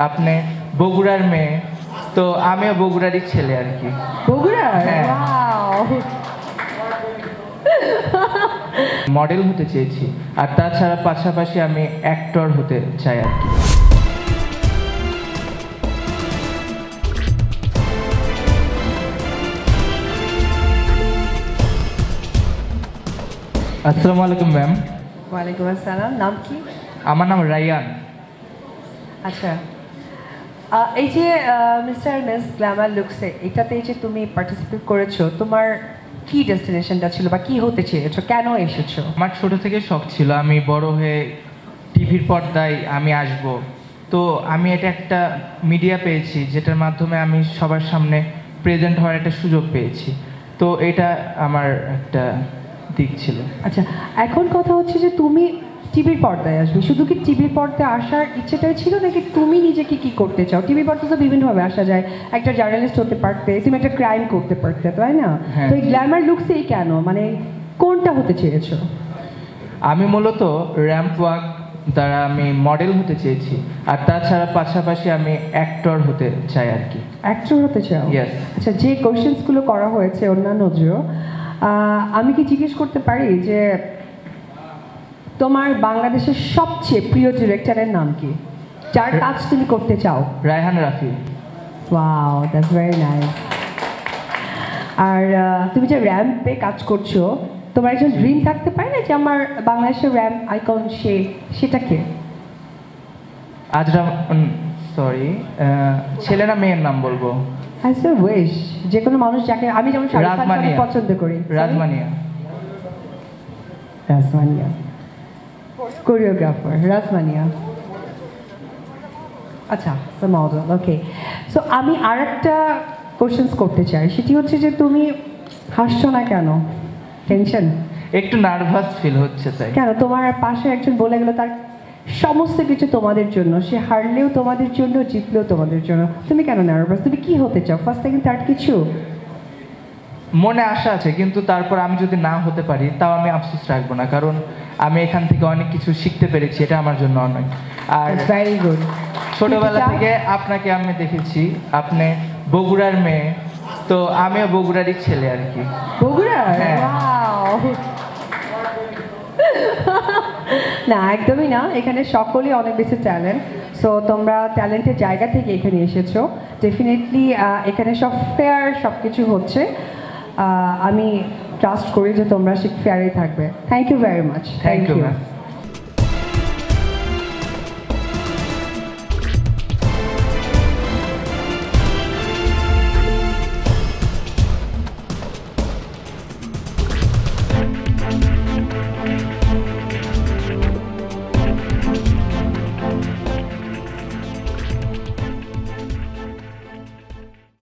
আপনি বগুড়ার মেয়ে, তো আমিও বগুড়ারই ছেলে আর কি। বগুড়া? হ্যাঁ। ওয়াও! মডেল হতে চেয়েছি, আর তাছাড়া পাশাপাশি আমি অ্যাক্টর হতে চাই আর কি। আসসালামু আলাইকুম ম্যাম। ওয়ালাইকুম আসসালাম। নাম কি? আমার নাম রায়ান। আচ্ছা, এই যে মিস্টার মিস গ্ল্যামার লুকসে এটাতে যে তুমি পার্টিসিপেট করেছো, তোমার কি ডেস্টিনেশনটা ছিল বা কি হতে চেয়েছো, কেন এসেছো? আমার ছোট থেকে শখ ছিল আমি বড় হয়ে টিভির পর্দায় আমি আসব। তো আমি এটা একটা মিডিয়া পেয়েছি যেটার মাধ্যমে আমি সবার সামনে প্রেজেন্ট হওয়ার একটা সুযোগ পেয়েছি। তো এটা আমার একটা দিক ছিল। আচ্ছা, এখন কথা হচ্ছে যে তুমি টিভির পর্দায় আসবে, শুধু কি টিভির পর্দায় আসার ইচ্ছেটাই ছিল নাকি তুমি নিজেকে কি করতে চাও? টিভির পর্দায় তো বিভিন্নভাবে আসা যায়, একটা জার্নালিস্ট হতে পারতে, তুমি একটা ক্রাইম করতে পারতে, তাই না? হ্যাঁ। তো এই গ্ল্যামার লুকসেই কেন, মানে কোনটা হতে চেয়েছো? আমি মূলত র্যাম্প ওয়াক দ্বারা আমি মডেল হতে চেয়েছি, আর তাছাড়া পাশাপাশি আমি অ্যাক্টর হতে চাই আর কি। অ্যাক্টর হতে চাও? Yes. আচ্ছা, যে কোশ্চেন্সগুলো করা হয়েছে অন্যান্য আমি কি জিজ্ঞেস করতে পারি যে তোমার বাংলাদেশের সবচেয়ে প্রিয় ডিরেক্টরের নাম কি, যার কাজ তুমি করতে চাও? Raihan Rafi. Wow, that's very nice. আর তুমি যে র্যাম্পে কাজ করছো, তোমার একজন ড্রিম থাকতে পারে না যে আমার বাংলাদেশের র্যাম্প আইকন সেটাকে? সরি, ছেলে না মেয়ের নাম বলবো? অ্যাজ এ উইশ, যে কোনো মানুষ যাকে, আমি যেমন শাহরুখ খানকে অনেক রাজমানিয়া। পছন্দ করি। রাজমানিয়া। রাজমানিয়া কোরিওগ্রাফার, রাজমানিয়া। আচ্ছা, মডেল, ওকে। সো আমি আর একটা কোশ্চেন্স করতে চাই, সেটি হচ্ছে যে তুমি হাসছো না কেন? টেনশন? একটু নার্ভাস ফিল হচ্ছে তাই। কেন? তোমার পাশে একজন বলে গেল তার সমস্ত কিছু তোমাদের জন্য, সে হারলেও তোমাদের জন্য, জিতলেও তোমাদের জন্য, তুমি কেন নার্ভাস? তুমি কি হতে চাও, ফার্স্ট সেকেন্ড থার্ড কিছু? মনে আশা আছে, কিন্তু তারপর আমি যদি না হতে পারি তাও আমি আফসোস রাখবো না, কারণ আমি এখান থেকে অনেক কিছু শিখতে পেরেছি, এটা আমার জন্য অনেক। Are very good. ছোটবেলা থেকে আপনাকে আমি দেখেছি, আপনি বগুড়ার মেয়ে, তো আমিও বগুড়ারই ছেলে আর কি। বগুড়া? হ্যাঁ। ওয়াও! না, একদমই না, এখানে সকলেই অনেক বেশি ট্যালেন্ট। সো তোমরা ট্যালেন্টের জায়গা থেকে এখানে এসেছো, ডেফিনেটলি এখানে সব ফেয়ার, সব কিছু হচ্ছে। আমি ট্রাস্ট করি যে তোমরা ফেয়ারই থাকবে। Thank you very much. Thank you ma'am.